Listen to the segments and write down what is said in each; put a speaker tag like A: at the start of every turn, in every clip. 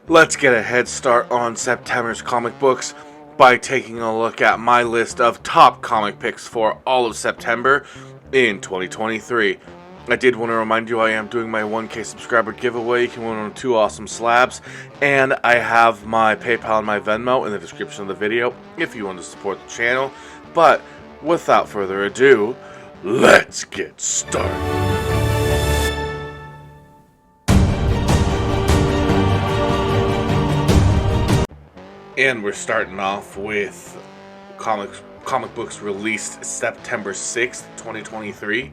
A: Let's get a head start on September's comic books by taking a look at my list of top comic picks for all of September in 2023. I did want to remind you I am doing my 1K subscriber giveaway. You can win one of 2 awesome slabs, and I have my PayPal and my Venmo in the description of the video if you want to support the channel. But without further ado, let's get started. And we're starting off with comic books released September 6th, 2023.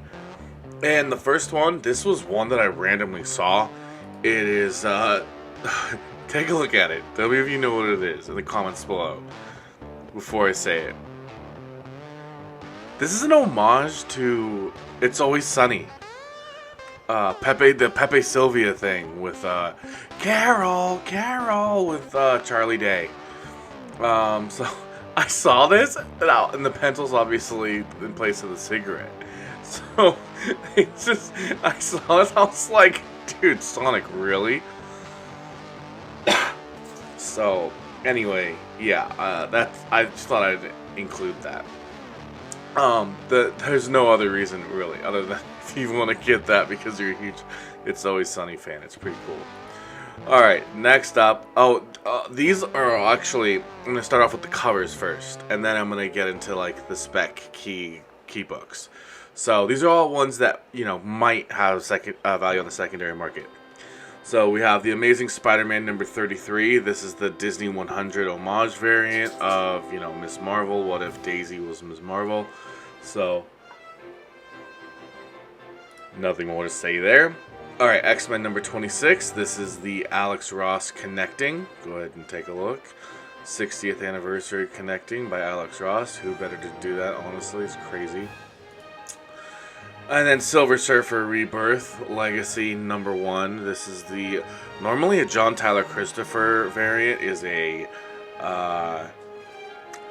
A: And the first one, this was one that I randomly saw. It is, take a look at it. Tell me if you know what it is in the comments below before I say it. This is an homage to It's Always Sunny. The Pepe Sylvia thing with, Carol, with, Charlie Day. So I saw this, and the pencil's obviously in place of the cigarette. So it's just, I saw this, I was like, dude, Sonic, really? So anyway, yeah, I just thought I'd include that. There's no other reason really, other than if you want to get that because you're a huge It's Always Sunny fan. It's pretty cool. Alright, next up. These are actually, I'm going to start off with the covers first, and then I'm going to get into like the spec key books. So these are all ones that, you know, might have value on the secondary market. So we have the Amazing Spider-Man number 33. This is the Disney 100 homage variant of, you know, Ms. Marvel. What if Daisy was Ms. Marvel? So, nothing more to say there. Alright, X-Men number 26. This is the Alex Ross Connecting. Go ahead and take a look. 60th Anniversary Connecting by Alex Ross. Who better to do that, honestly? It's crazy. And then Silver Surfer Rebirth Legacy number 1. This is the, normally a John Tyler Christopher variant is a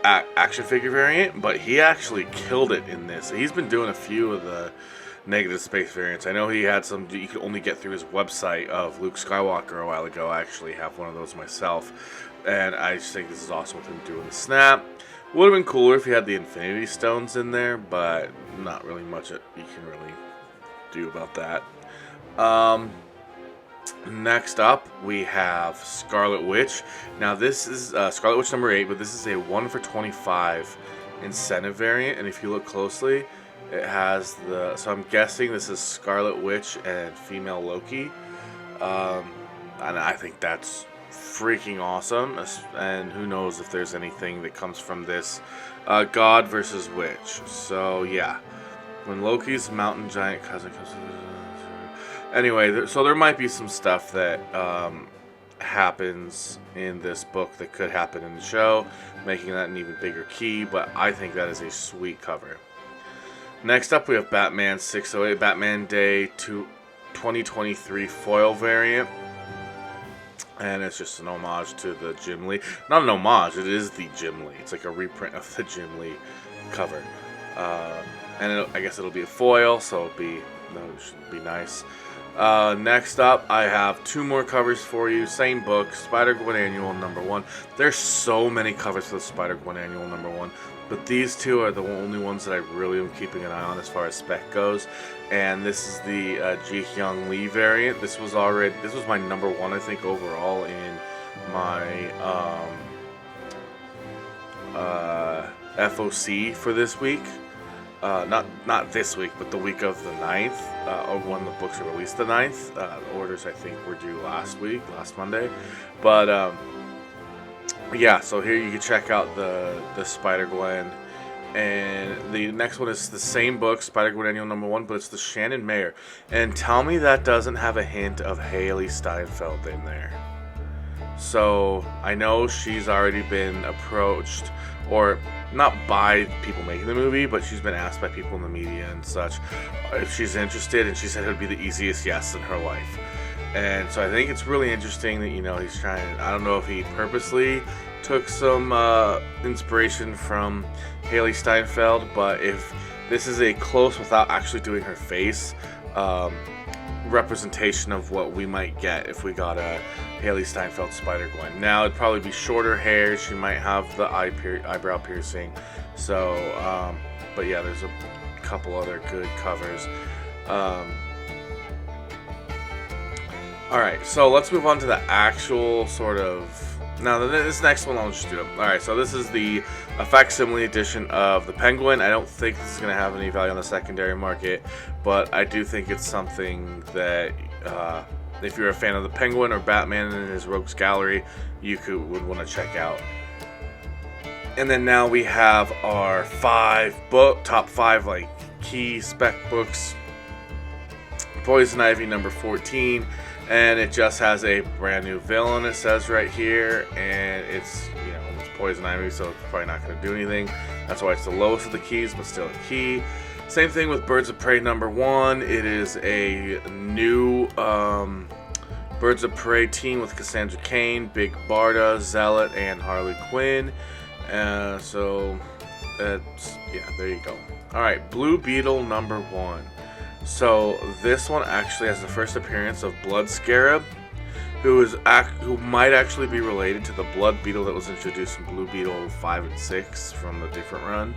A: action figure variant, but he actually killed it in this. He's been doing a few of the negative space variants. I know he had some you could only get through his website of Luke Skywalker a while ago. I actually have one of those myself, and I just think this is awesome with him doing the snap. Would have been cooler if he had the Infinity Stones in there, but not really much that you can really do about that. Next up, we have Scarlet Witch. Now this is Scarlet Witch number 8, but this is a 1 for 25 incentive variant, and if you look closely, it has the, so I'm guessing this is Scarlet Witch and female Loki. And I think that's freaking awesome. And who knows if there's anything that comes from this. God versus Witch. So yeah. When Loki's mountain giant cousin comes to... Anyway, so there might be some stuff that happens in this book that could happen in the show, making that an even bigger key, but I think that is a sweet cover. Next up, we have Batman 608, Batman Day 2023 foil variant. And it's just an homage to the Jim Lee. Not an homage, it is the Jim Lee. It's like a reprint of the Jim Lee cover. And I guess it'll be a foil, so it should be nice. Next up, I have 2 more covers for you. Same book, Spider-Gwen Annual number 1. There's so many covers for the Spider-Gwen Annual number 1. But these 2 are the only ones that I really am keeping an eye on as far as spec goes. And this is the Ji Hyung Lee variant. This was my number 1, I think, overall in my FOC for this week. Not this week, but the week of the 9th, or when the books are released the 9th. The orders, I think, were due last Monday. But yeah, so here you can check out the Spider-Gwen. And the next one is the same book, Spider-Gwen Annual number 1, but it's the Shannon Mayer. And tell me that doesn't have a hint of Haley Steinfeld in there. So I know she's already been approached, or not by people making the movie, but she's been asked by people in the media and such if she's interested, and she said it would be the easiest yes in her life. And so I think it's really interesting that, you know, he's trying, I don't know if he purposely took some inspiration from Haley Steinfeld, but if this is a close without actually doing her face representation of what we might get if we got a Haley Steinfeld Spider-Gwen. Now it'd probably be shorter hair. She might have the eyebrow piercing. So, but yeah, there's a couple other good covers. Alright, so let's move on to the actual sort of... Now, this next one, I'll just do it. Alright, so this is the facsimile edition of the Penguin. I don't think this is going to have any value on the secondary market, but I do think it's something that, if you're a fan of the Penguin or Batman in his Rogues Gallery, you would want to check out. And then now we have our top 5 like key spec books. Poison Ivy number 14. And it just has a brand new villain, it says right here, and it's, it's Poison Ivy, so it's probably not going to do anything. That's why it's the lowest of the keys, but still a key. Same thing with Birds of Prey number 1. It is a new Birds of Prey team with Cassandra Cain, Big Barda, Zealot, and Harley Quinn. So that's, there you go. Alright, Blue Beetle number 1. So this one actually has the first appearance of Blood Scarab, who might actually be related to the Blood Beetle that was introduced in Blue Beetle 5 and 6 from a different run.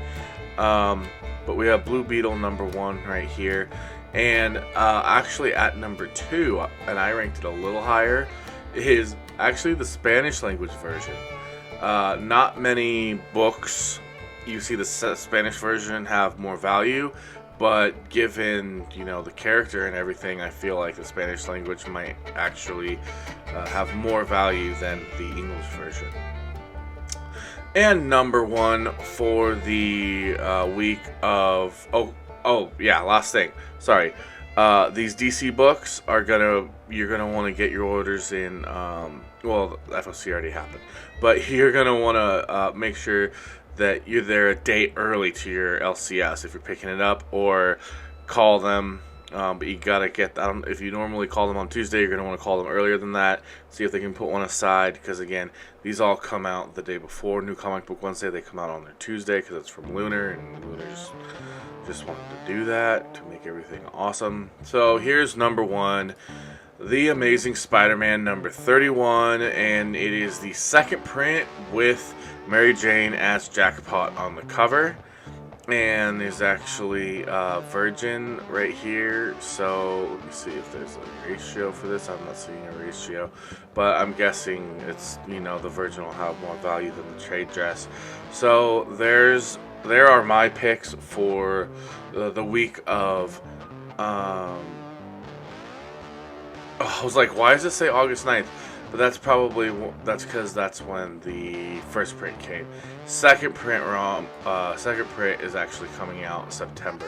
A: But we have Blue Beetle number 1 right here, and actually at number 2, and I ranked it a little higher, is actually the Spanish language version. Not many books you see the Spanish version have more value. But given, the character and everything, I feel like the Spanish language might actually have more value than the English version. And number 1 for the week of... last thing. Sorry. These DC books you're gonna want to get your orders in. Well, FOC already happened, but you're gonna want to make sure that you're there a day early to your LCS if you're picking it up, or call them. But you gotta get that. If you normally call them on Tuesday, you're gonna want to call them earlier than that. See if they can put one aside, because again, these all come out the day before New Comic Book Wednesday. They come out on their Tuesday because it's from Lunar, and Lunar's just wanted to do that to make everything awesome. So here's number 1. The Amazing Spider-Man number 31, and it is the second print with Mary Jane as Jackpot on the cover. And there's actually Virgin right here, so let me see if there's a ratio for this. I'm not seeing a ratio, but I'm guessing it's, the Virgin will have more value than the trade dress. So there are my picks for the week of... I was like, why does it say August 9th? But that's because that's when the first print came. Second print is actually coming out September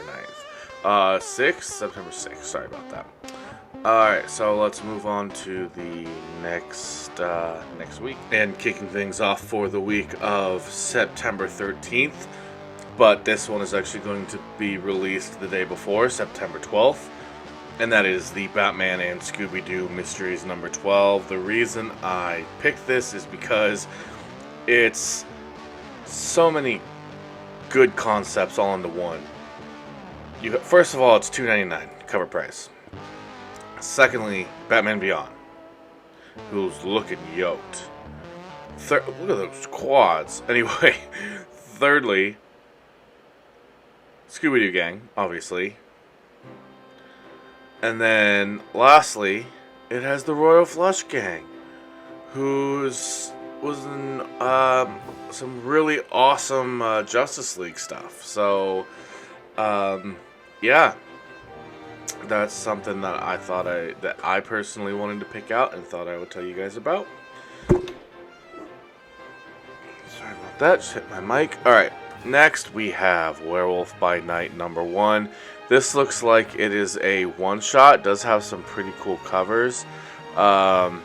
A: 9th. September 6th, sorry about that. Alright, so let's move on to the next week. And kicking things off for the week of September 13th. But this one is actually going to be released the day before, September 12th. And that is the Batman and Scooby-Doo Mysteries number 12. The reason I picked this is because it's so many good concepts all into one. First of all, it's $2.99 cover price. Secondly, Batman Beyond, who's looking yoked. Look at those quads. Anyway, thirdly, Scooby-Doo Gang, obviously. And then, lastly, it has the Royal Flush Gang, was in some really awesome Justice League stuff. So, yeah, that's something that I personally wanted to pick out and thought I would tell you guys about. Sorry about that. Just hit my mic. All right. Next, we have Werewolf by Night number 1. This looks like it is a one-shot. It does have some pretty cool covers. It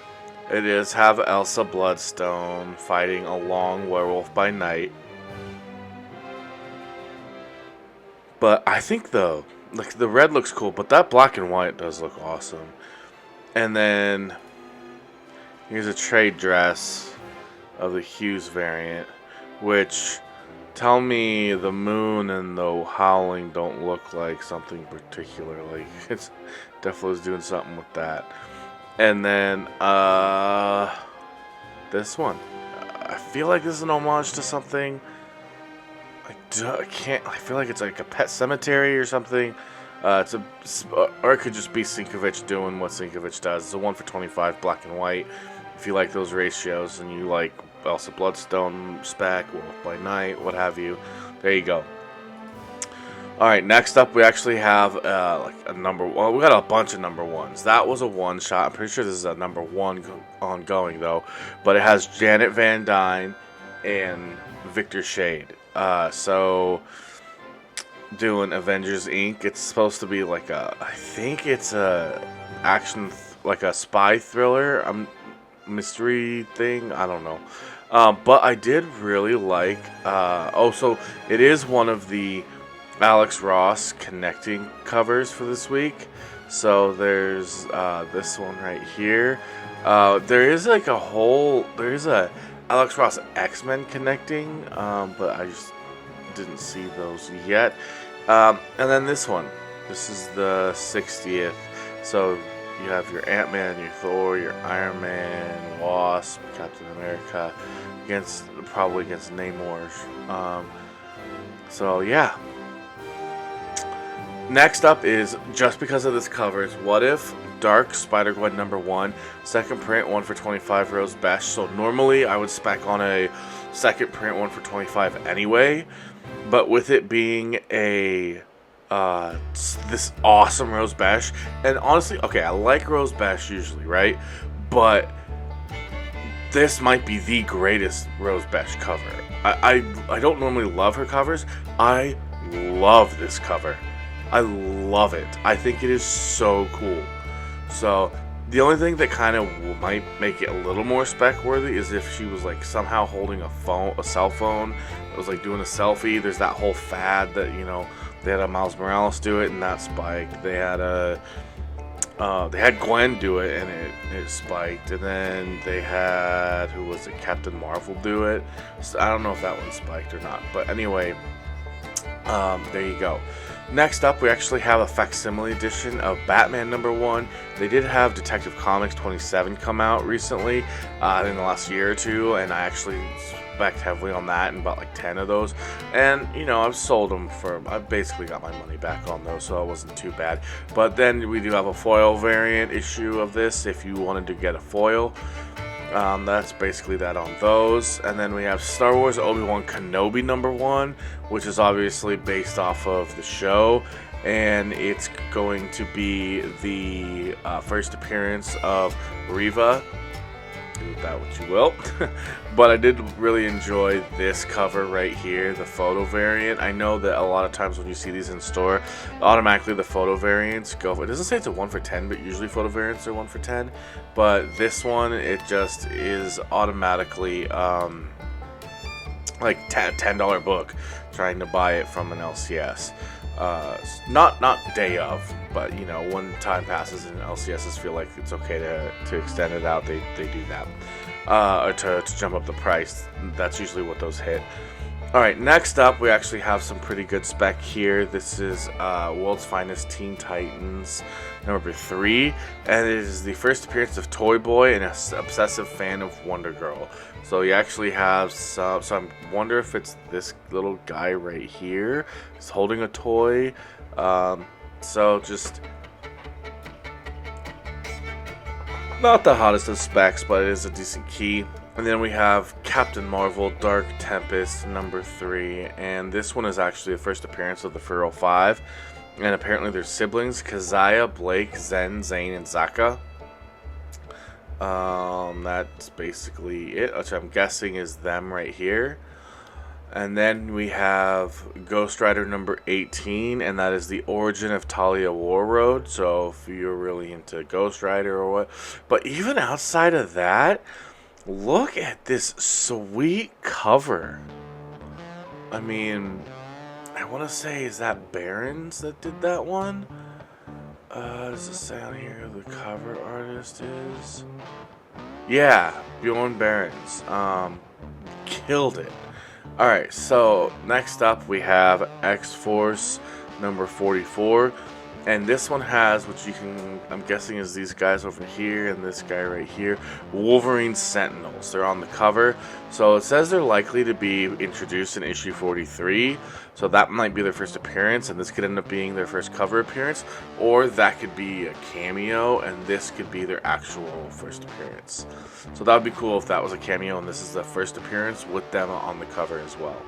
A: does have Elsa Bloodstone fighting along Werewolf by Night. But I think the red looks cool, but that black and white does look awesome. And then here's a trade dress of the Hughes variant, which tell me the moon and the howling don't look like something particular. Like, it's definitely was doing something with that. And then this one, I feel like this is an homage to something. I can't. I feel like it's like a Pet Cemetery or something. Or it could just be Sinkovich doing what Sinkovich does. It's a 1 for 25, black and white. If you like those ratios and you like Elsa Bloodstone, Spec, Wolf by Night, what have you, there you go. All right, next up we actually have like a number. Well, we got a bunch of number ones. That was a one shot. I'm pretty sure this is a number one ongoing though, but it has Janet Van Dyne and Victor Shade. So doing Avengers Inc. It's supposed to be like I think it's a action, like a spy thriller, mystery thing. I don't know. But I did really like. So it is one of the Alex Ross connecting covers for this week. So there's this one right here. There is like there's a Alex Ross X-Men connecting, but I just didn't see those yet. And then this one. This is the 60th. So you have your Ant-Man, your Thor, your Iron Man, Wasp, Captain America, probably against Namor. So yeah. Next up is, just because of this cover, is What If Dark Spider-Gwen #1, second print, 1 for 25, Rose Besh. So normally I would spec on a second print, 1 for 25 anyway, but with it being a this awesome Rose Besh, and honestly, okay, I like Rose Besh usually, right? But this might be the greatest Rose Besh cover. I don't normally love her covers. I love this cover. I love it. I think it is so cool. So the only thing that kind of might make it a little more spec worthy is if she was like somehow holding a cell phone. It was like doing a selfie. There's that whole fad that, you know, they had a Miles Morales do it and that spiked. They had Gwen do it and it spiked. And then they had, who was it, Captain Marvel do it. So I don't know if that one spiked or not. But anyway, there you go. Next up, we actually have a facsimile edition of Batman #1. They did have Detective Comics 27 come out recently, in the last year or two, and I actually spec'd heavily on that and bought like 10 of those. And, you know, I've sold them I basically got my money back on those, so it wasn't too bad. But then we do have a foil variant issue of this if you wanted to get a foil. That's basically that on those. And then we have Star Wars Obi-Wan Kenobi #1, which is obviously based off of the show, and it's going to be the first appearance of Reva. Do with that what you will. But I did really enjoy this cover right here, the photo variant. I know that a lot of times when you see these in store, automatically the photo variants go. It doesn't say it's a 1 for 10, but usually photo variants are 1 for 10. But this one, it just is automatically like $10 book trying to buy it from an LCS. Not day of, but you know, when time passes and LCSs feel like it's okay to extend it out, they do that, or to jump up the price. That's usually what those hit. Alright, next up we actually have some pretty good spec here. This is World's Finest Teen Titans #3, and it is the first appearance of Toy Boy, an obsessive fan of Wonder Girl. So you actually have so I wonder if it's this little guy right here. He's holding a toy. So just not the hottest of specs, but it is a decent key. And then we have Captain Marvel Dark Tempest #3, and this one is actually the first appearance of the Furrow 5. And apparently their siblings, Keziah, Blake, Zen, Zane, and Zaka. That's basically it, which I'm guessing is them right here. And then we have Ghost Rider #18, and that is the origin of Talia Warroad. So if you're really into Ghost Rider or what. But even outside of that, look at this sweet cover. I mean, I want to say, is that Barons that did that one? Does it say on here who the cover artist is? Yeah, Bjorn Barons. Killed it. Alright, so next up we have X-Force number 44. And this one has, which you can, I'm guessing is these guys over here and this guy right here, Wolverine Sentinels. They're on the cover. So it says they're likely to be introduced in issue 43. So that might be their first appearance, and this could end up being their first cover appearance. Or that could be a cameo, and this could be their actual first appearance. So that would be cool if that was a cameo, and this is the first appearance with them on the cover as well.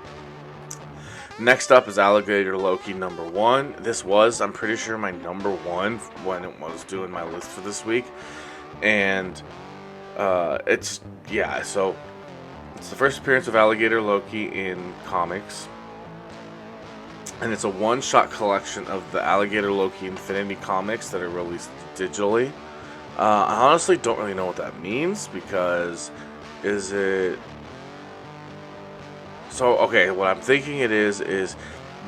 A: Next up is Alligator Loki number 1. This was, I'm pretty sure, my number 1 when it was doing my list for this week. And so it's the first appearance of Alligator Loki in comics. And it's a one-shot collection of the Alligator Loki Infinity comics that are released digitally. I honestly don't really know what that means, because is it... So, okay, what I'm thinking it is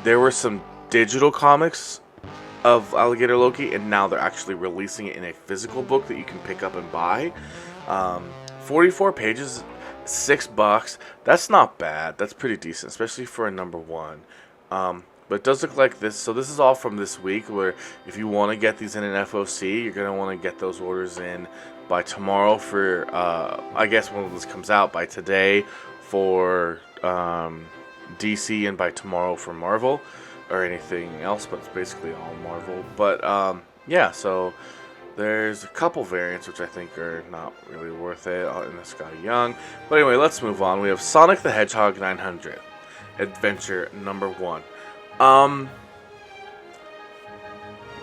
A: there were some digital comics of Alligator Loki, and now they're actually releasing it in a physical book that you can pick up and buy. 44 pages, $6. That's not bad. That's pretty decent, especially for a number 1. But it does look like this. So this is all from this week, where if you want to get these in an FOC, you're going to want to get those orders in by tomorrow for, I guess when this comes out, by today for... DC, and by tomorrow for Marvel, or anything else, but it's basically all Marvel. But yeah, so there's a couple variants which I think are not really worth it in the Scotty Young. But anyway, let's move on. We have Sonic the Hedgehog 900 Adventure number 1.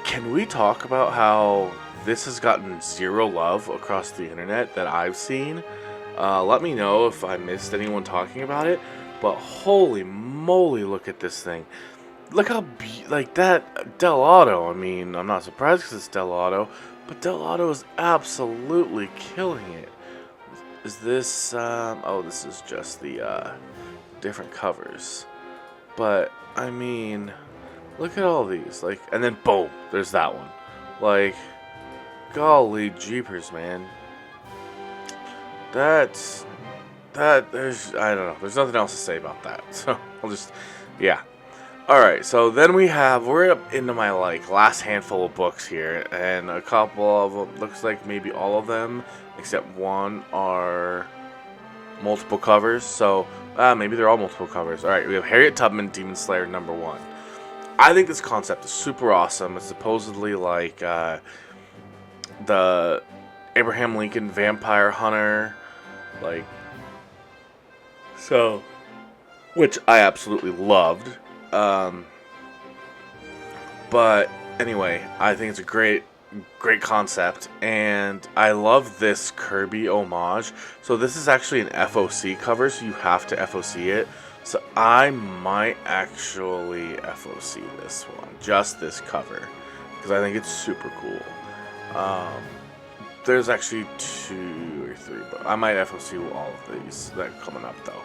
A: Can we talk about how this has gotten zero love across the internet that I've seen? Let me know if I missed anyone talking about it, but holy moly, look at this thing. Look how, like that, Del Auto, I mean, I'm not surprised because it's Del Auto, but Del Auto is absolutely killing it. Is this, oh, this is just the, different covers. But, I mean, look at all these, like, and then boom, there's that one. Like, golly jeepers, man. There's, I don't know, there's nothing else to say about that, so I'll just, yeah. Alright, so then we're up into my, like, last handful of books here, and a couple of them, looks like maybe all of them, except one, are multiple covers, so, maybe they're all multiple covers. Alright, we have Harriet Tubman, Demon Slayer number 1. I think this concept is super awesome. It's supposedly, like, the Abraham Lincoln Vampire Hunter, like, so, which I absolutely loved. But anyway, I think it's a great concept, and I love this Kirby homage. So this is actually an FOC cover, so you have to FOC it. So I might actually FOC this one, just this cover, because I think it's super cool. There's actually 2 or 3, but I might FOC all of these that are coming up though.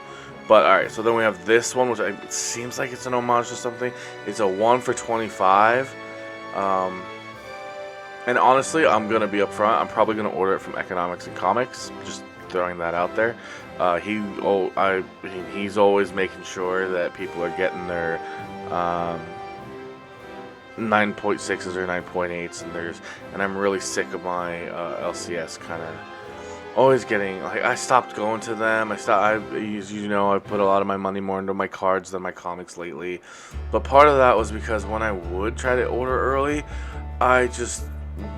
A: But alright, so then we have this one, which it seems like it's an homage to something. It's a 1 for 25. And honestly, I'm going to be upfront. I'm probably going to order it from Economics and Comics. Just throwing that out there. He's always making sure that people are getting their 9.6s or 9.8s, and I'm really sick of my LCS kind of always getting, like, I stopped going to them. I've put a lot of my money more into my cards than my comics lately. But part of that was because when I would try to order early, I just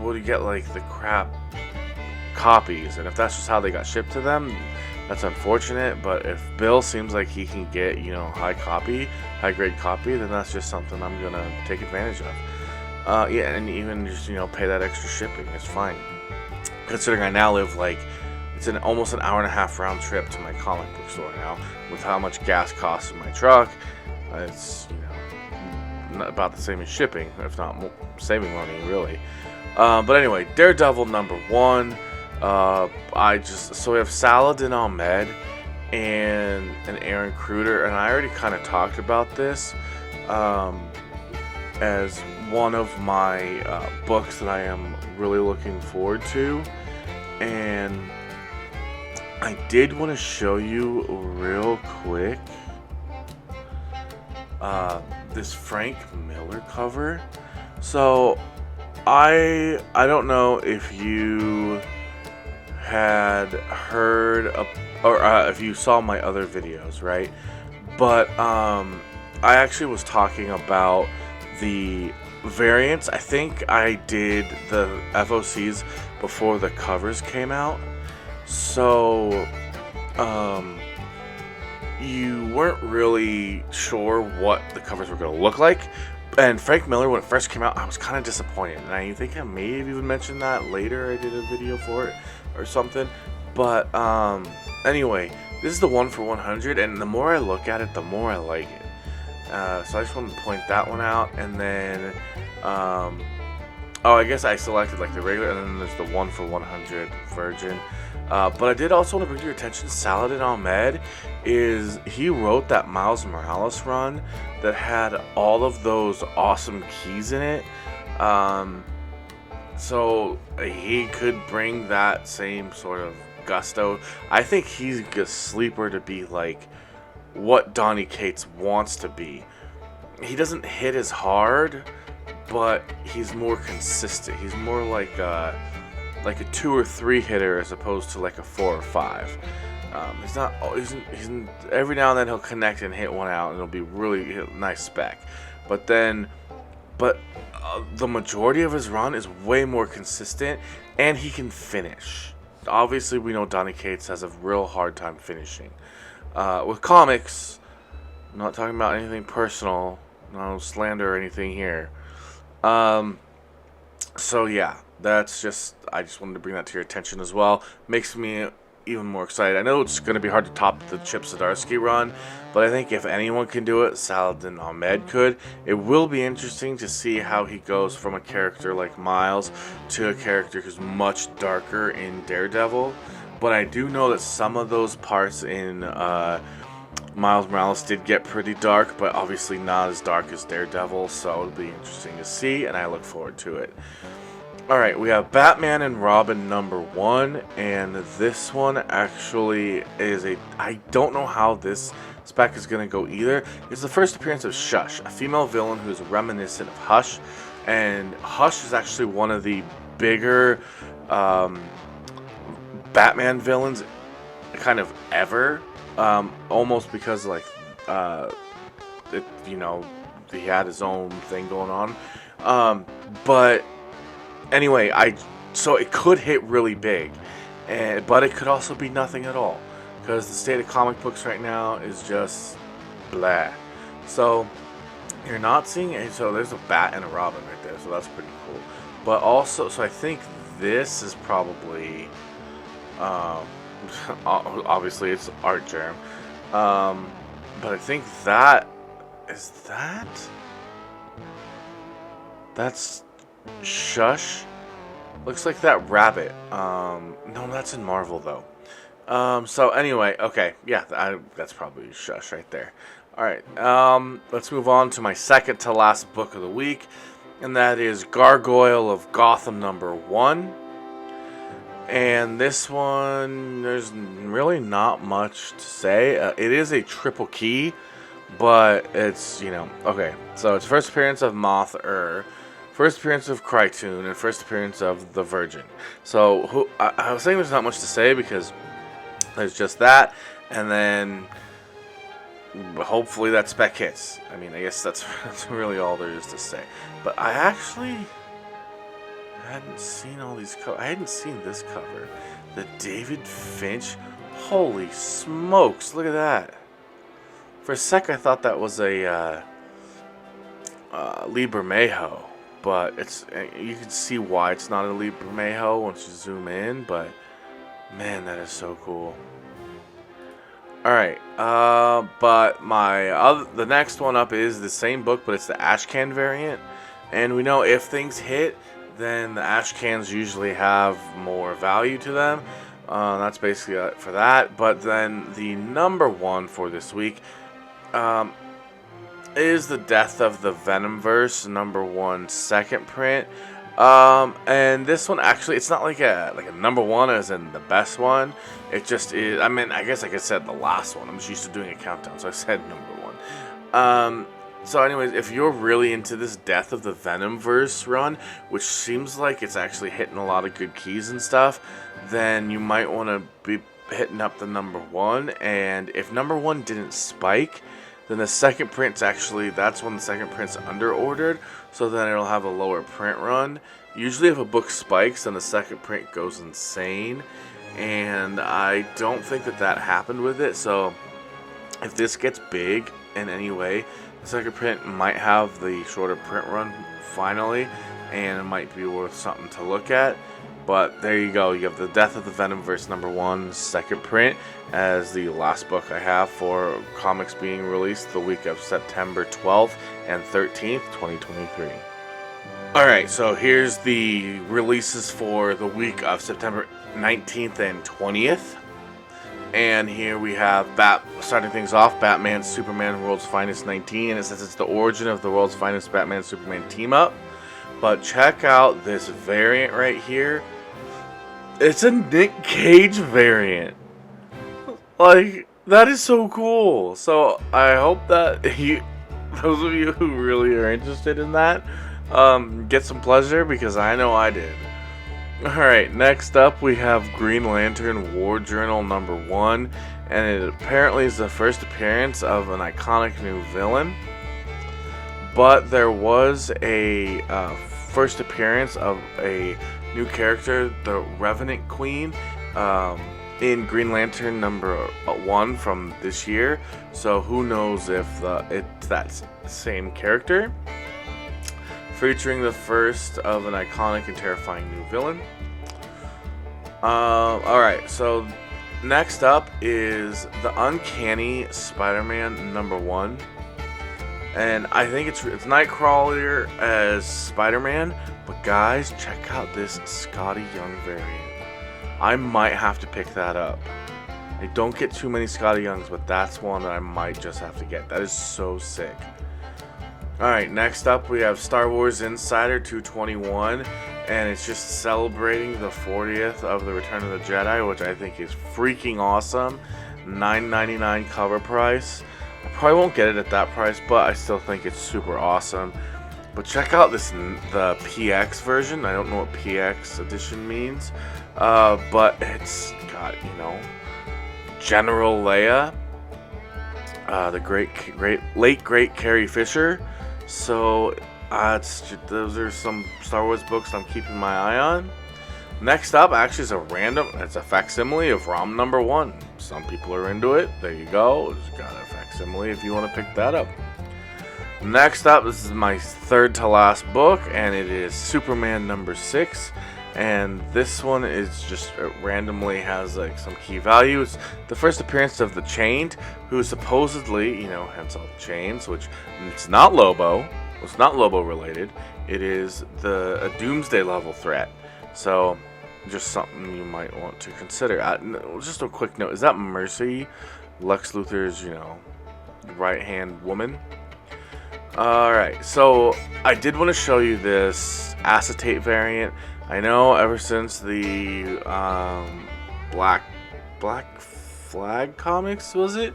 A: would get like the crap copies, and if that's just how they got shipped to them, that's unfortunate. But if Bill seems like he can get, high grade copy, then that's just something I'm gonna take advantage of. Yeah, and even just pay that extra shipping, it's fine. Considering I now live it's almost an hour and a half round trip to my comic book store now, with how much gas costs in my truck. It's not about the same as shipping, if not more, saving money really. But anyway, Daredevil number 1. So we have Saladin Ahmed and Aaron Kruger, and I already kind of talked about this as one of my books that I am really looking forward to. And I did want to show you real quick. this Frank Miller cover. So I don't know if you had heard of, or if you saw my other videos, right? But I actually was talking about the variants. I think I did the FOCs before the covers came out, so you weren't really sure what the covers were going to look like. And Frank Miller, when it first came out, I was kind of disappointed, and I think I may have even mentioned that later. I did a video for it or something. But anyway, this is the 1 for 100, and the more I look at it, the more I like it. So I just wanted to point that one out, and then oh, I guess I selected like the regular, and then there's the 1 for 100 Virgin. But I did also want to bring to your attention, Saladin Ahmed he wrote that Miles Morales run that had all of those awesome keys in it. So he could bring that same sort of gusto. I think he's a sleeper to be like what Donny Cates wants to be. He doesn't hit as hard, but he's more consistent. He's more like a 2 or 3 hitter as opposed to like a 4 or 5. He's not. He's every now and then he'll connect and hit one out, and it'll be really nice spec. But the majority of his run is way more consistent, and he can finish. Obviously, we know Donny Cates has a real hard time finishing. With comics, I'm not talking about anything personal, no slander or anything here. So yeah, I just wanted to bring that to your attention as well. Makes me even more excited. I know it's going to be hard to top the Chip Zdarsky run, but I think if anyone can do it, Saladin Ahmed could. It will be interesting to see how he goes from a character like Miles to a character who's much darker in Daredevil. But I do know that some of those parts in Miles Morales did get pretty dark, but obviously not as dark as Daredevil, so it'll be interesting to see, and I look forward to it. Alright, we have Batman and Robin #1, and this one actually is I don't know how this spec is going to go either. It's the first appearance of Shush, a female villain who is reminiscent of Hush, and Hush is actually one of the bigger Batman villains kind of ever, almost because like he had his own thing going on, but anyway, so it could hit really big, but it could also be nothing at all, because the state of comic books right now is just blah. So you're not seeing it. So there's a Bat and a Robin right there, so that's pretty cool. But also, so I think this is probably obviously it's Art Germ, but I think that's Shush. Looks like that rabbit. No, that's in Marvel though. So anyway, okay, yeah, that's probably Shush right there. All right, let's move on to my second to last book of the week, and that is Gargoyle of Gotham #1. And this one, there's really not much to say. It is a triple key, but it's, okay. So it's first appearance of Moth-Er, first appearance of Krytoon, and first appearance of the Virgin. So I was saying there's not much to say because there's just that, and then hopefully that spec hits. I mean, I guess that's really all there is to say. But I actually hadn't seen all these I hadn't seen this cover. The David Finch. Holy smokes, look at that. For a sec I thought that was a Lee Bermejo, but you can see why it's not a Lee Bermejo once you zoom in, but man, that is so cool. Alright, but the next one up is the same book, but it's the Ashcan variant. And we know if things hit, then the Ashcans usually have more value to them. That's basically it for that. But then the #1 for this week is the Death of the Venomverse #1 second print. And this one actually, it's not like a #1 as in the best one. It just is. I mean, I guess I could said the last one. I'm just used to doing a countdown, so I said #1. So anyways, if you're really into this Death of the Venomverse run, which seems like it's actually hitting a lot of good keys and stuff, then you might want to be hitting up the #1. And if #1 didn't spike, then the second print's actually, that's when the second print's under ordered, so then it'll have a lower print run. Usually if a book spikes, then the second print goes insane, and I don't think that that happened with it. So if this gets big in any way, the second print might have the shorter print run finally, and it might be worth something to look at. But there you go. You have the Death of the Venomverse #1 second print as the last book I have for comics being released the week of September 12th and 13th, 2023. Alright, so here's the releases for the week of September 19th and 20th. And here we have starting things off, Batman Superman World's Finest 19, and it says it's the origin of the World's Finest Batman Superman team up. But check out this variant right here. It's a Nick Cage variant. Like, that is so cool. So I hope that those of you who really are interested in that, get some pleasure, because I know I did. Alright, next up we have Green Lantern War Journal #1, and it apparently is the first appearance of an iconic new villain. But there was a first appearance of a new character, the Revenant Queen, in Green Lantern #1 from this year. So who knows if it's that same character. Featuring the first of an iconic and terrifying new villain. Alright, so next up is the Uncanny Spider-Man #1. And I think it's Nightcrawler as Spider-Man. But guys, check out this Scotty Young variant. I might have to pick that up. I don't get too many Scotty Youngs, but that's one that I might just have to get. That is so sick. Alright, next up we have Star Wars Insider 221, and it's just celebrating the 40th of the Return of the Jedi, which I think is freaking awesome. $9.99 cover price. I probably won't get it at that price, but I still think it's super awesome. But check out the PX version. I don't know what PX edition means, but it's got, General Leia, the late great Carrie Fisher. So those are some Star Wars books I'm keeping my eye on. Next up, actually, it's a facsimile of ROM #1. Some people are into it. There you go. It's got a facsimile if you want to pick that up. Next up, this is my third to last book, and it is Superman #6. And this one is just randomly has like some key value. It's the first appearance of the Chained, who supposedly, hence all the chains, which it's not Lobo. It's not Lobo related. It is a Doomsday level threat. So just something you might want to consider. Just a quick note: is that Mercy, Lex Luthor's, right hand woman? Alright, so I did want to show you this acetate variant. I know ever since the Black Flag comics, was it?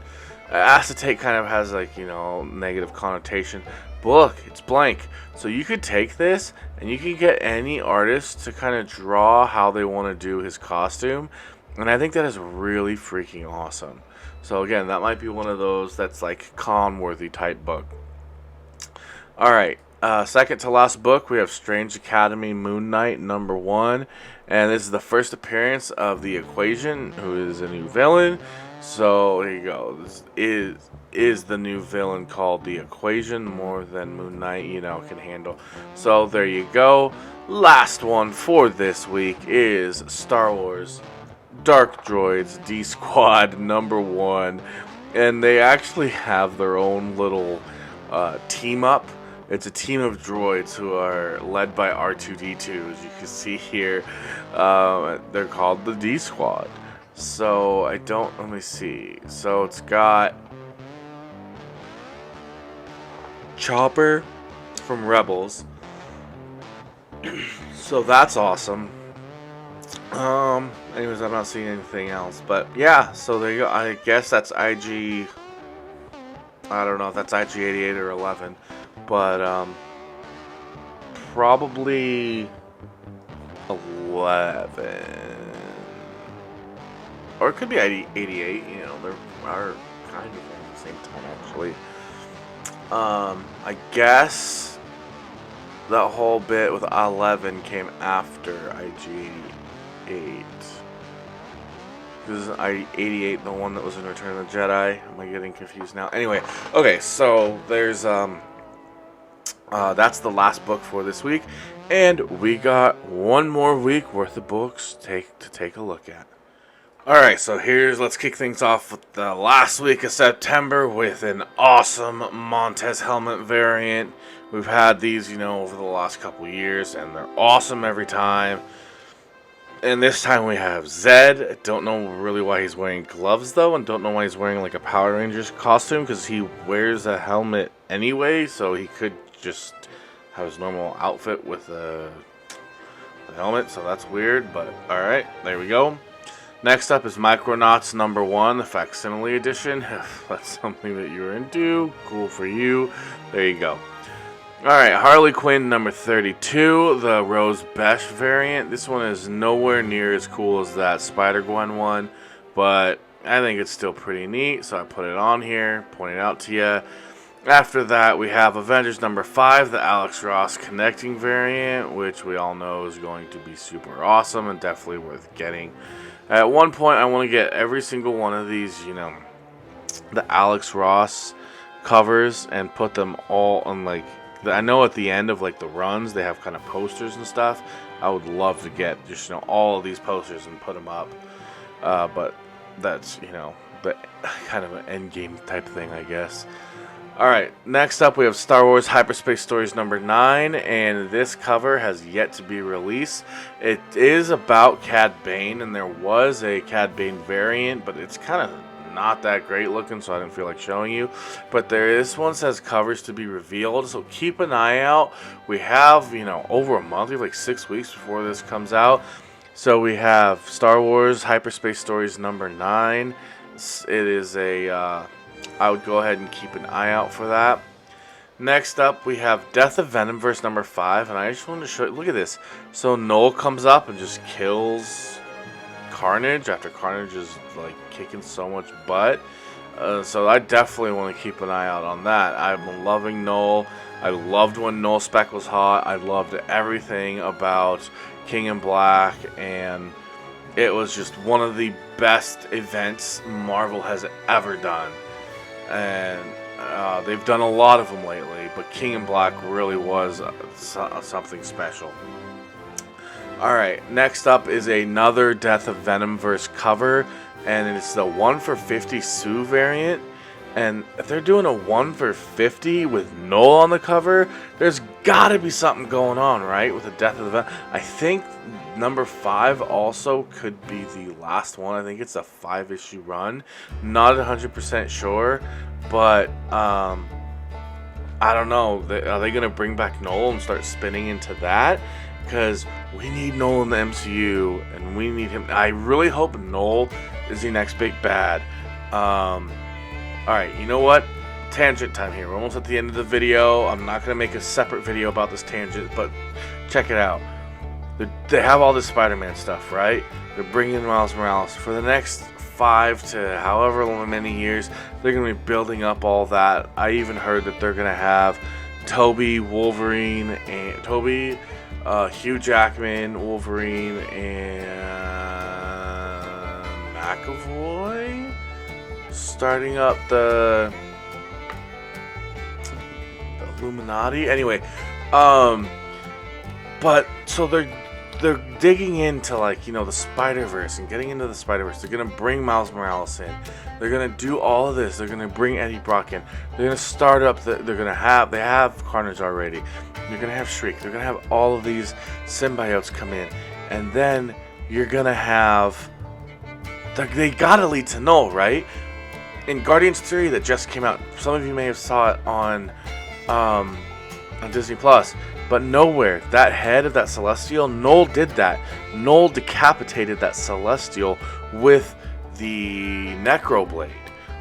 A: Acetate kind of has like, negative connotation. But look, it's blank. So you could take this and you can get any artist to kind of draw how they want to do his costume. And I think that is really freaking awesome. So again, that might be one of those that's like con-worthy type book. Alright, second to last book, we have Strange Academy Moon Knight #1. And this is the first appearance of the Equation, who is a new villain. So here you go. This is the new villain called the Equation, more than Moon Knight, can handle. So there you go. Last one for this week is Star Wars Dark Droids D-Squad #1. And they actually have their own little team up. It's a team of droids who are led by R2-D2, as you can see here. They're called the D-Squad. So let me see. So it's got Chopper from Rebels. So that's awesome. Anyways, I'm not seeing anything else. But yeah, so there you go. I guess that's IG I don't know if that's IG-88 or 11, but probably 11, or it could be 88. You know, they are kind of at the same time actually. I guess that whole bit with 11 came after IG-88. Is IG-88 the one that was in Return of the Jedi? Am I getting confused now? Anyway, okay, so there's that's the last book for this week, and we got one more week worth of books to take a look at. Alright, so let's kick things off with the last week of September with an awesome Montez helmet variant. We've had these, you know, over the last couple years, and they're awesome every time. And this time we have Zed. I don't know really why he's wearing gloves, though, and don't know why he's wearing like a Power Rangers costume, because he wears a helmet anyway, so he could just have his normal outfit with the helmet, so that's weird, but alright, there we go. Next up is Micronauts number 1, the facsimile edition. If that's something that you're into, cool for you. There you go. Alright, Harley Quinn number 32, the Rose Besh variant. This one is nowhere near as cool as that Spider-Gwen one, but I think it's still pretty neat, so I put it on here, point it out to you. After that, we have Avengers number 5, the Alex Ross connecting variant, which we all know is going to be super awesome and definitely worth getting. At one point, I want to get every single one of these, you know, the Alex Ross covers and put them all on, like, I know at the end of, like, the runs, they have kind of posters and stuff. I would love to get just, you know, all of these posters and put them up. But that's, you know, the kind of an end game type thing, I guess. Alright, next up we have Star Wars Hyperspace Stories number 9, and this cover has yet to be released. It is about Cad Bane, and there was a Cad Bane variant, but it's kind of not that great looking, so I didn't feel like showing you. But this one says covers to be revealed, so keep an eye out. We have, you know, over a month, we have like 6 weeks before this comes out. So we have Star Wars Hyperspace Stories number 9. It is a... I would go ahead and keep an eye out for that. Next up, we have Death of Venomverse number 5, and I just wanted to show you, look at this. So Noel comes up and just kills Carnage after Carnage is like kicking so much butt. So I definitely want to keep an eye out on that. I'm loving Noel. I loved when Noel Spec was hot. I loved everything about King in Black, and it was just one of the best events Marvel has ever done. And they've done a lot of them lately, but King in Black really was something special. Alright, next up is another Death of Venomverse cover, and it's the 1 for 50 Sue variant. And if they're doing a 1 for 50 with Noel on the cover, there's gotta be something going on, right? With the Death of the Venom. I think number 5 also could be the last one. I think it's a 5-issue run. Not 100% sure, but I don't know. Are they gonna bring back Noel and start spinning into that? Because we need Noel in the MCU, and we need him. I really hope Noel is the next big bad. Alright, you know what? Tangent time here. We're almost at the end of the video. I'm not going to make a separate video about this tangent, but check it out. They have all this Spider-Man stuff, right? They're bringing in Miles Morales. For the next 5 to however many years, they're going to be building up all that. I even heard that they're going to have Toby, Wolverine, and Hugh Jackman, Wolverine, and McAvoy starting up the Illuminati. Anyway, but so they're digging into, like, you know, the Spider-Verse and getting into the Spider-Verse. They're gonna bring Miles Morales in. They're gonna do all of this. They're gonna bring Eddie Brock in. They're gonna start up. They have Carnage already. You're gonna have Shriek. They're gonna have all of these symbiotes come in, and then you're gonna have. They gotta lead to Noel, right? In Guardians 3 that just came out, some of you may have saw it on Disney Plus, but nowhere that head of that Celestial, Noel did that. Noel decapitated that Celestial with the Necroblade.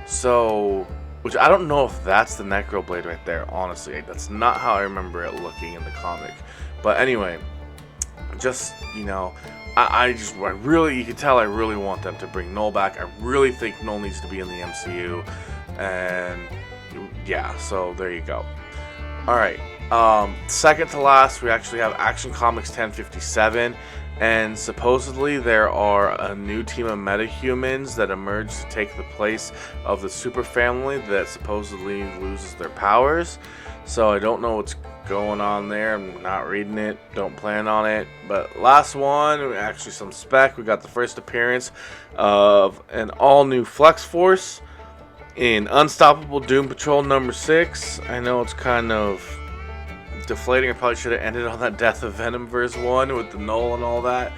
A: So which I don't know if that's the Necro Blade right there, honestly. That's not how I remember it looking in the comic. But anyway, just, you know, I really, you can tell I really want them to bring Null back. I really think Null needs to be in the MCU. And yeah, so there you go. Alright, second to last, we actually have Action Comics 1057. And supposedly there are a new team of metahumans that emerge to take the place of the super family that supposedly loses their powers. So I don't know what's going on there. I'm not reading it, don't plan on it. But last one, actually some spec. We got the first appearance of an all-new Flex Force in Unstoppable Doom Patrol number 6. I know it's kind of deflating. I probably should have ended on that Death of Venomverse one with the Null and all that,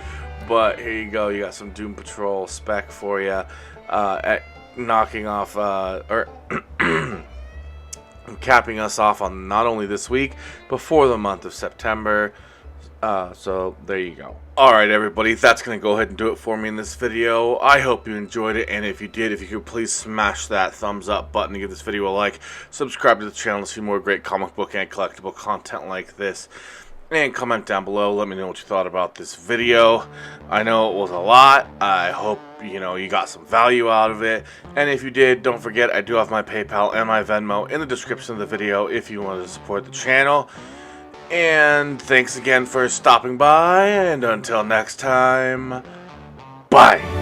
A: but here you go. You got some Doom Patrol spec for you, knocking off or capping us off on not only this week but for the month of September. So there you go. Alright everybody, that's going to go ahead and do it for me in this video. I hope you enjoyed it, and if you did, if you could please smash that thumbs up button to give this video a like, subscribe to the channel to see more great comic book and collectible content like this, and comment down below, let me know what you thought about this video. I know it was a lot. I hope, you know, you got some value out of it, and if you did, don't forget I do have my PayPal and my Venmo in the description of the video if you want to support the channel. And thanks again for stopping by, and until next time, bye!